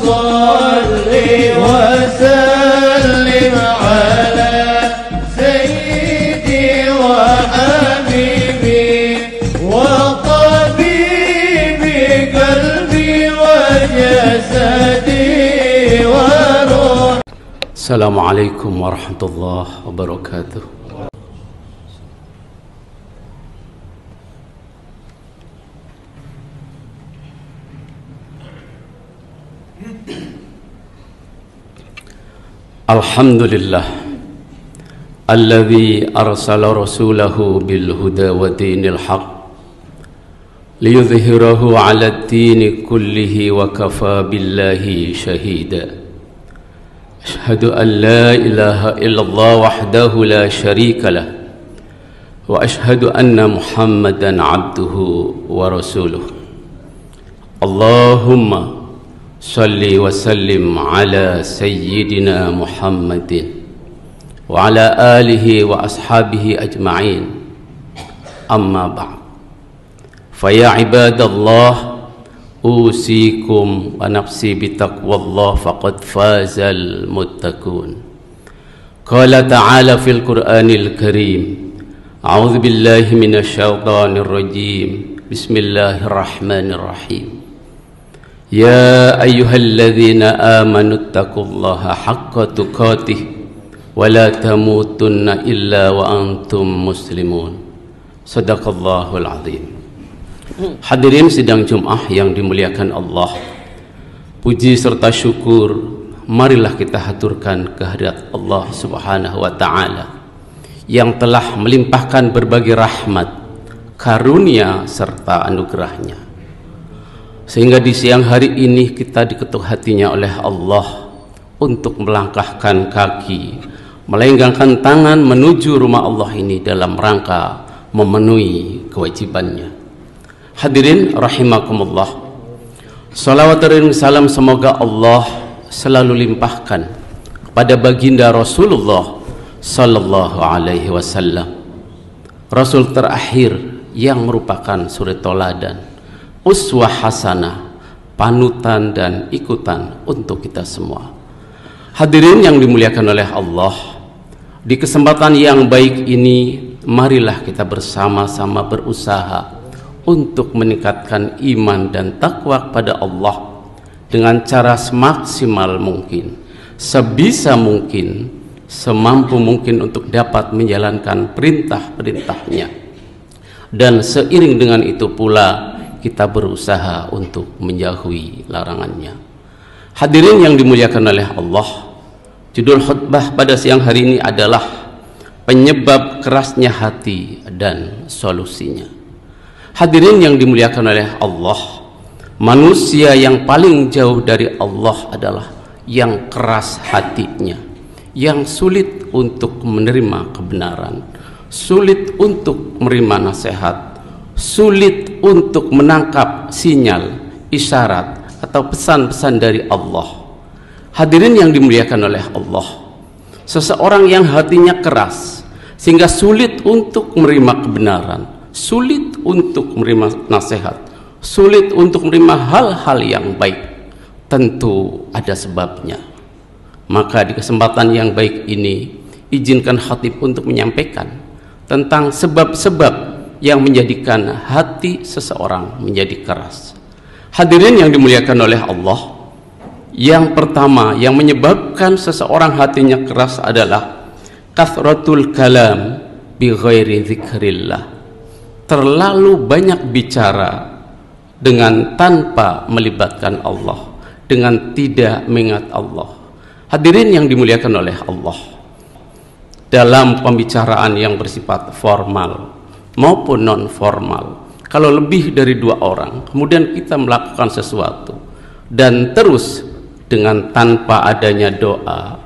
صل وسلم على سيدي وحبيبي وطبيبي قلبي وجسدي وروحي. السلام عليكم ورحمة الله وبركاته. الحمد لله الذي أرسل رسوله بالهدى ودين الحق ليظهره على الدين كله وكفى بالله شهيدا. أشهد أن لا إله إلا الله وحده لا شريك له وأشهد أن محمدا عبده ورسوله. اللهم صل وسلم على سيدنا محمد وعلى آله وأصحابه أجمعين. أما بعد، فيا عباد الله، أوصيكم ونفسي بتقوى الله فقد فاز المتقون. قال تعالى في القرآن الكريم: أعوذ بالله من الشيطان الرجيم، بسم الله الرحمن الرحيم. يا أيها الذين آمنوا اتقوا الله حق تقاته ولا تموتن إلا وأنتم مسلمون. Sadaqallahul azim. Hadirin sidang Jumat yang dimuliakan Allah, puji serta syukur marilah kita haturkan kehadirat Allah Subhanahu wa Ta'ala yang telah melimpahkan berbagai rahmat, karunia serta anugerahnya, sehingga di siang hari ini kita diketuk hatinya oleh Allah untuk melangkahkan kaki, melenggangkan tangan menuju rumah Allah ini dalam rangka memenuhi kewajibannya. Hadirin rahimakumullah, salawat dan salam semoga Allah selalu limpahkan kepada baginda Rasulullah sallallahu alaihi wasallam, Rasul terakhir yang merupakan suri toladan, uswah hasanah, panutan dan ikutan untuk kita semua. Hadirin yang dimuliakan oleh Allah, di kesempatan yang baik ini marilah kita bersama-sama berusaha untuk meningkatkan iman dan takwa kepada Allah dengan cara semaksimal mungkin, sebisa mungkin, semampu mungkin untuk dapat menjalankan perintah-perintahnya, dan seiring dengan itu pula kita berusaha untuk menjauhi larangannya. Hadirin yang dimuliakan oleh Allah, judul khutbah pada siang hari ini adalah penyebab kerasnya hati dan solusinya. Hadirin yang dimuliakan oleh Allah, manusia yang paling jauh dari Allah adalah yang keras hatinya, yang sulit untuk menerima kebenaran, sulit untuk menerima nasihat, sulit untuk menangkap sinyal, isyarat atau pesan-pesan dari Allah. Hadirin yang dimuliakan oleh Allah, seseorang yang hatinya keras sehingga sulit untuk menerima kebenaran, sulit untuk menerima nasihat, sulit untuk menerima hal-hal yang baik, tentu ada sebabnya. Maka di kesempatan yang baik ini, izinkan khatib untuk menyampaikan tentang sebab-sebab yang menjadikan hati seseorang menjadi keras. Hadirin yang dimuliakan oleh Allah, yang pertama yang menyebabkan seseorang hatinya keras adalah kathratul kalam bi ghairi dzikrillah, terlalu banyak bicara dengan tanpa melibatkan Allah, dengan tidak mengingat Allah. Hadirin yang dimuliakan oleh Allah, dalam pembicaraan yang bersifat formal maupun non formal, kalau lebih dari 2 orang kemudian kita melakukan sesuatu dan terus dengan tanpa adanya doa,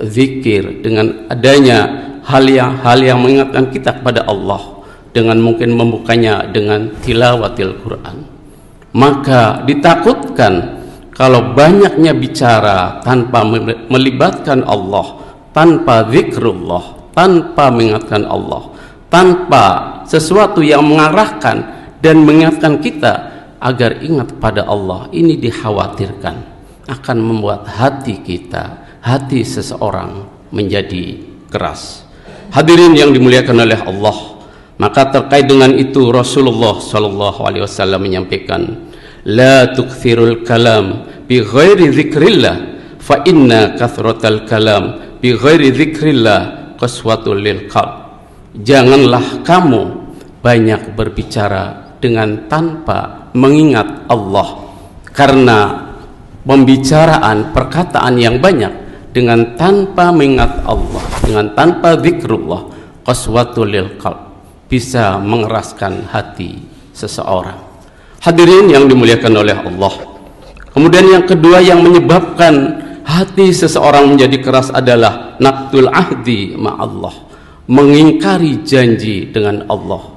zikir, dengan adanya hal yang mengingatkan kita kepada Allah, dengan mungkin membukanya dengan tilawatil Quran, maka ditakutkan kalau banyaknya bicara tanpa melibatkan Allah, tanpa zikrullah, tanpa mengingatkan Allah, tanpa sesuatu yang mengarahkan dan mengingatkan kita agar ingat pada Allah, ini dikhawatirkan akan membuat hati kita, hati seseorang menjadi keras. Hadirin yang dimuliakan oleh Allah, maka terkait dengan itu Rasulullah sallallahu alaihi wasallam menyampaikan, la tukthirul kalam bi ghairi dzikrillah fa inna kathratal kalam bi ghairi dzikrillah qaswatul lil qalb. Janganlah kamu banyak berbicara dengan tanpa mengingat Allah, karena pembicaraan, perkataan yang banyak dengan tanpa mengingat Allah, dengan tanpa zikrullah, qaswatul lil qalb, bisa mengeraskan hati seseorang. Hadirin yang dimuliakan oleh Allah. Kemudian yang kedua yang menyebabkan hati seseorang menjadi keras adalah naqdul ahdi ma'allah, mengingkari janji dengan Allah.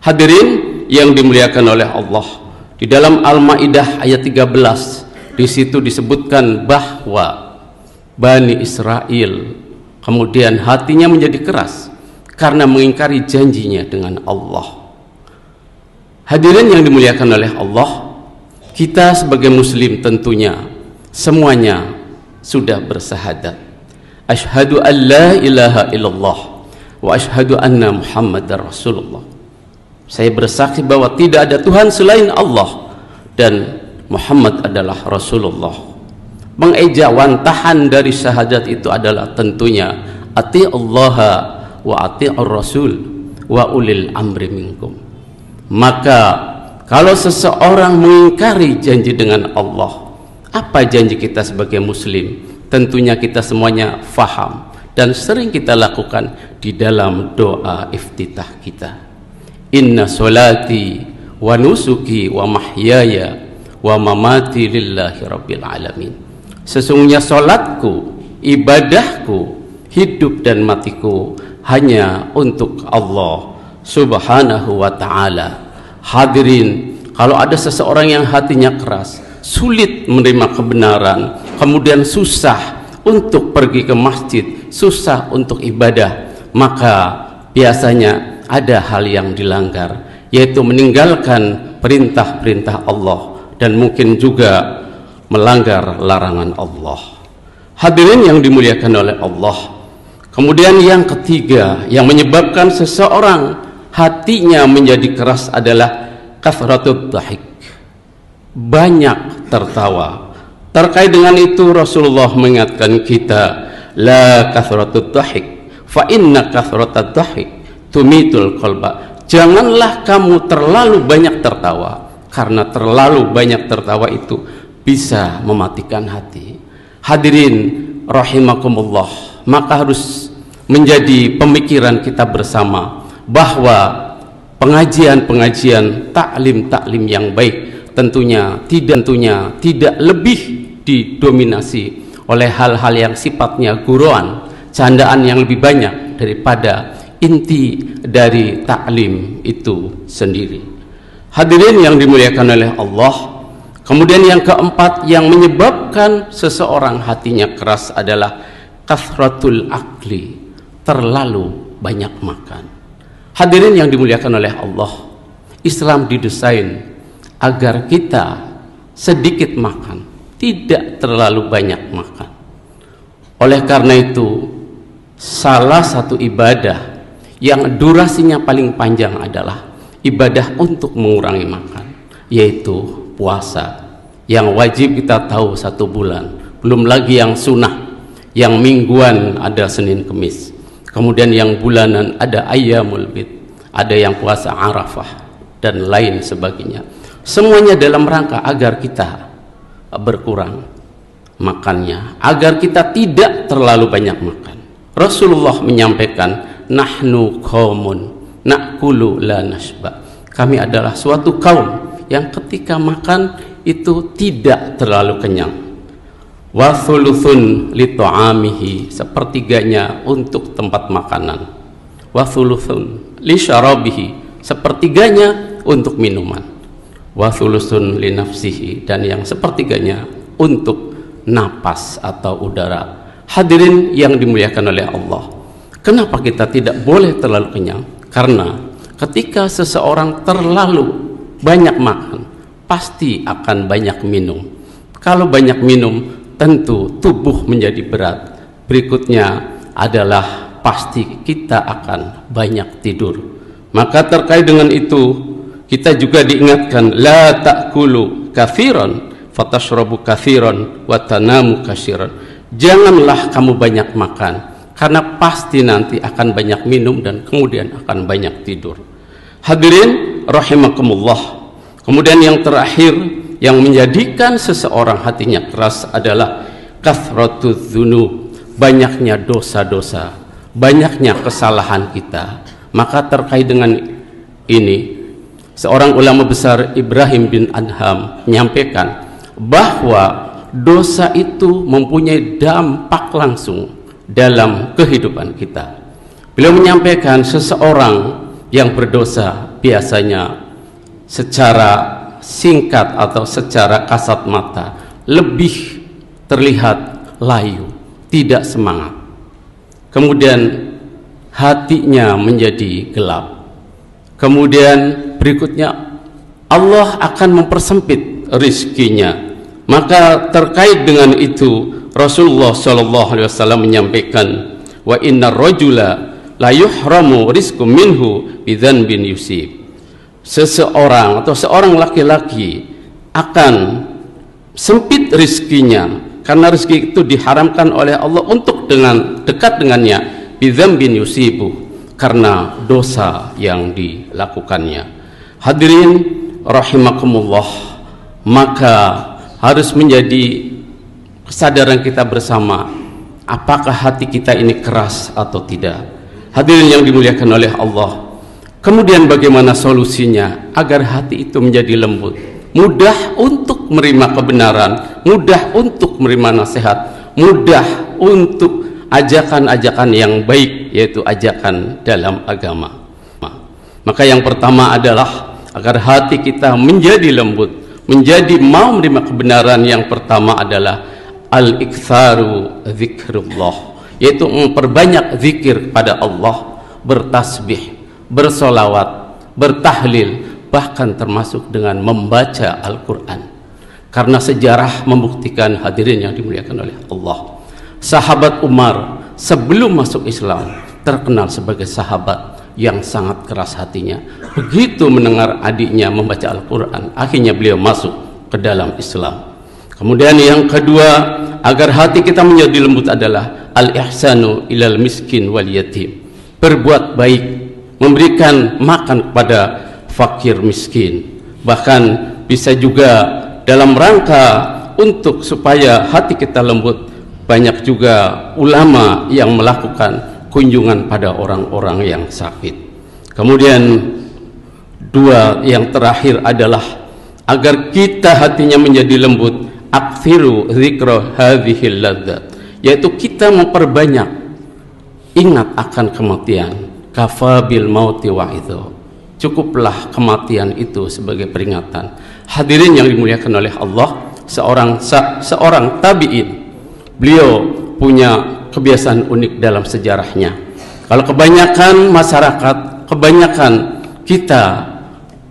Hadirin yang dimuliakan oleh Allah, di dalam Al-Maidah ayat 13 di situ disebutkan bahwa Bani Israel kemudian hatinya menjadi keras karena mengingkari janjinya dengan Allah. Hadirin yang dimuliakan oleh Allah, kita sebagai muslim tentunya semuanya sudah bersahadat, asyhadu an la ilaha illallah wa asyhadu anna Muhammadar Rasulullah. Saya bersaksi bahwa tidak ada Tuhan selain Allah dan Muhammad adalah Rasulullah. Pengejawantahan dari syahadat itu adalah tentunya ati'ullaha wa ati'ur rasul wa ulil amri minkum. Maka kalau seseorang mengingkari janji dengan Allah, apa janji kita sebagai muslim? Tentunya kita semuanya faham dan sering kita lakukan di dalam doa iftitah kita. Inna solati wa nusuki wa mahyaya wa mamati lillahi rabbil alamin. Sesungguhnya solatku, ibadahku, hidup dan matiku hanya untuk Allah subhanahu wa ta'ala. Hadirin, kalau ada seseorang yang hatinya keras, sulit menerima kebenaran, kemudian susah untuk pergi ke masjid, susah untuk ibadah, maka biasanya ada hal yang dilanggar, yaitu meninggalkan perintah-perintah Allah dan mungkin juga melanggar larangan Allah. Hadirin yang dimuliakan oleh Allah. Kemudian yang ketiga yang menyebabkan seseorang hatinya menjadi keras adalah kathratut dhahik, banyak tertawa. Terkait dengan itu Rasulullah mengingatkan kita, la kathratut dhahik fa inna kathratad dhahik tumitul qalba. Janganlah kamu terlalu banyak tertawa, karena terlalu banyak tertawa itu bisa mematikan hati. Hadirin rahimakumullah, maka harus menjadi pemikiran kita bersama bahwa pengajian-pengajian, taklim-taklim yang baik tentunya tidak lebih didominasi oleh hal-hal yang sifatnya guruan, candaan yang lebih banyak daripada inti dari taklim itu sendiri. Hadirin yang dimuliakan oleh Allah. Kemudian yang keempat yang menyebabkan seseorang hatinya keras adalah kathratul akli, terlalu banyak makan. Hadirin yang dimuliakan oleh Allah, Islam didesain agar kita sedikit makan, tidak terlalu banyak makan. Oleh karena itu, salah satu ibadah yang durasinya paling panjang adalah ibadah untuk mengurangi makan, yaitu puasa, yang wajib kita tahu 1 bulan, belum lagi yang sunnah, yang mingguan ada Senin Kemis, kemudian yang bulanan ada Ayyamul Bid, ada yang puasa Arafah dan lain sebagainya. Semuanya dalam rangka agar kita berkurang makannya, agar kita tidak terlalu banyak makan. Rasulullah menyampaikan, nahnu qaumun na'kulu la nashba. Kami adalah suatu kaum yang ketika makan itu tidak terlalu kenyang. Wa thuluthun li ta'amihi, sepertiganya untuk tempat makanan. Wa thuluthun li syarabihi, sepertiganya untuk minuman. Wa thuluthun li nafsihi, dan yang sepertiganya untuk napas atau udara. Hadirin yang dimuliakan oleh Allah, kenapa kita tidak boleh terlalu kenyang? Karena ketika seseorang terlalu banyak makan, pasti akan banyak minum. Kalau banyak minum, tentu tubuh menjadi berat. Berikutnya adalah pasti kita akan banyak tidur. Maka terkait dengan itu, kita juga diingatkan, la ta'kulu katsiran fatashrabu katsiran wa tanamu katsiran. Janganlah kamu banyak makan, karena pasti nanti akan banyak minum dan kemudian akan banyak tidur. Hadirin rahimakumullah. Kemudian yang terakhir yang menjadikan seseorang hatinya keras adalah kathratuz dzunub, banyaknya dosa-dosa, banyaknya kesalahan kita. Maka terkait dengan ini, seorang ulama besar Ibrahim bin Adham menyampaikan bahwa dosa itu mempunyai dampak langsung dalam kehidupan kita. Beliau menyampaikan seseorang yang berdosa biasanya secara singkat atau secara kasat mata lebih terlihat layu, tidak semangat. Kemudian hatinya menjadi gelap. Kemudian berikutnya Allah akan mempersempit rizkinya. Maka terkait dengan itu Rasulullah SAW menyampaikan, wa innar rajula la yuhramu rizqu minhu bidzanbin yusib. Seseorang atau seorang laki-laki akan sempit rizkinya karena rezeki itu diharamkan oleh Allah untuk dengan dekat dengannya, bidzanbin yusibu, karena dosa yang dilakukannya. Hadirin rahimakumullah, maka harus menjadi kesadaran kita bersama, apakah hati kita ini keras atau tidak. Hadirin yang dimuliakan oleh Allah, kemudian bagaimana solusinya agar hati itu menjadi lembut, mudah untuk menerima kebenaran, mudah untuk menerima nasihat, mudah untuk ajakan-ajakan yang baik, yaitu ajakan dalam agama. Maka yang pertama adalah agar hati kita menjadi lembut, menjadi mau menerima kebenaran. Yang pertama adalah al-iktsaru zikrullah, yaitu memperbanyak zikir kepada Allah, bertasbih, bersolawat, bertahlil, bahkan termasuk dengan membaca Al-Quran. Karena sejarah membuktikan, hadirin yang dimuliakan oleh Allah, sahabat Umar sebelum masuk Islam terkenal sebagai sahabat yang sangat keras hatinya. Begitu mendengar adiknya membaca Al-Quran, akhirnya beliau masuk ke dalam Islam. Kemudian yang kedua, agar hati kita menjadi lembut adalah al-ihsanu ilal miskin wal yatim, berbuat baik, memberikan makan kepada fakir miskin. Bahkan bisa juga dalam rangka untuk supaya hati kita lembut, banyak juga ulama yang melakukan kunjungan pada orang-orang yang sakit. Kemudian dua, yang terakhir adalah agar kita hatinya menjadi lembut, akthiru dzikra hadhil ladzat, yaitu kita memperbanyak ingat akan kematian. Kafabil mauti wa'idho, cukuplah kematian itu sebagai peringatan. Hadirin yang dimuliakan oleh Allah, seorang tabi'in, beliau punya kebiasaan unik dalam sejarahnya. Kalau kebanyakan masyarakat, kebanyakan kita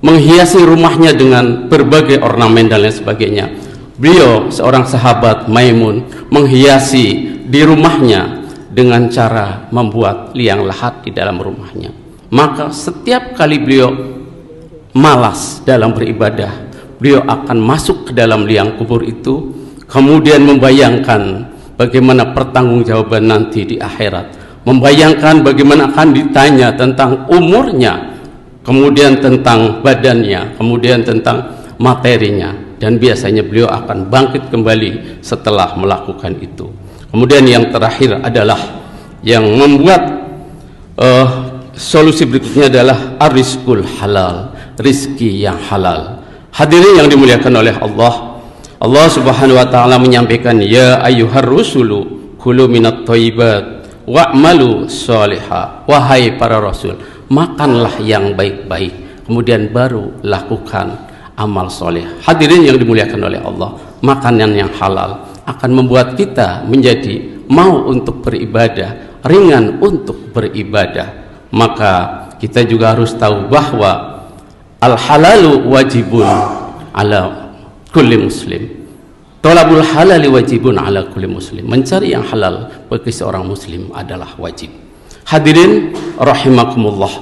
menghiasi rumahnya dengan berbagai ornamen dan lain sebagainya, beliau seorang sahabat Maimun menghiasi di rumahnya dengan cara membuat liang lahat di dalam rumahnya. Maka setiap kali beliau malas dalam beribadah, beliau akan masuk ke dalam liang kubur itu, kemudian membayangkan bagaimana pertanggungjawaban nanti di akhirat, membayangkan bagaimana akan ditanya tentang umurnya, kemudian tentang badannya, kemudian tentang materinya, dan biasanya beliau akan bangkit kembali setelah melakukan itu. Kemudian yang terakhir adalah yang membuat solusi berikutnya adalah ar-rizqul halal, rizki yang halal. Hadirin yang dimuliakan oleh Allah, Allah Subhanahu wa taala menyampaikan, ya ayyuhar rusulu kulu minat thayyibat wa'malu sholiha. Wahai para rasul, makanlah yang baik-baik, kemudian baru lakukan amal soleh. Hadirin yang dimuliakan oleh Allah, makanan yang halal akan membuat kita menjadi mau untuk beribadah, ringan untuk beribadah. Maka kita juga harus tahu bahwa al-halalu wajibun ala kulli muslim. Thalabul halali wajibun ala kulli muslim. Mencari yang halal bagi seorang muslim adalah wajib. Hadirin rahimakumullah.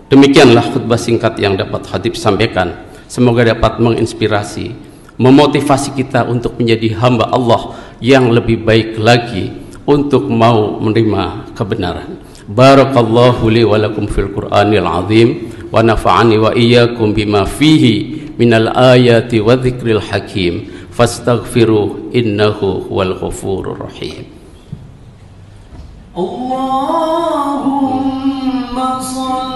Demikianlah khutbah singkat yang dapat Khatib sampaikan. Semoga dapat menginspirasi, memotivasi kita untuk menjadi hamba Allah yang lebih baik lagi, untuk mau menerima kebenaran. Barakallahu li wa lakum fil Qur'anil azim wa nafa'ani wa iyyakum bima fihi minal ayati wa dzikril hakim. Fastaghfiru innahu huwal ghafurur rahim. Allahumma shalli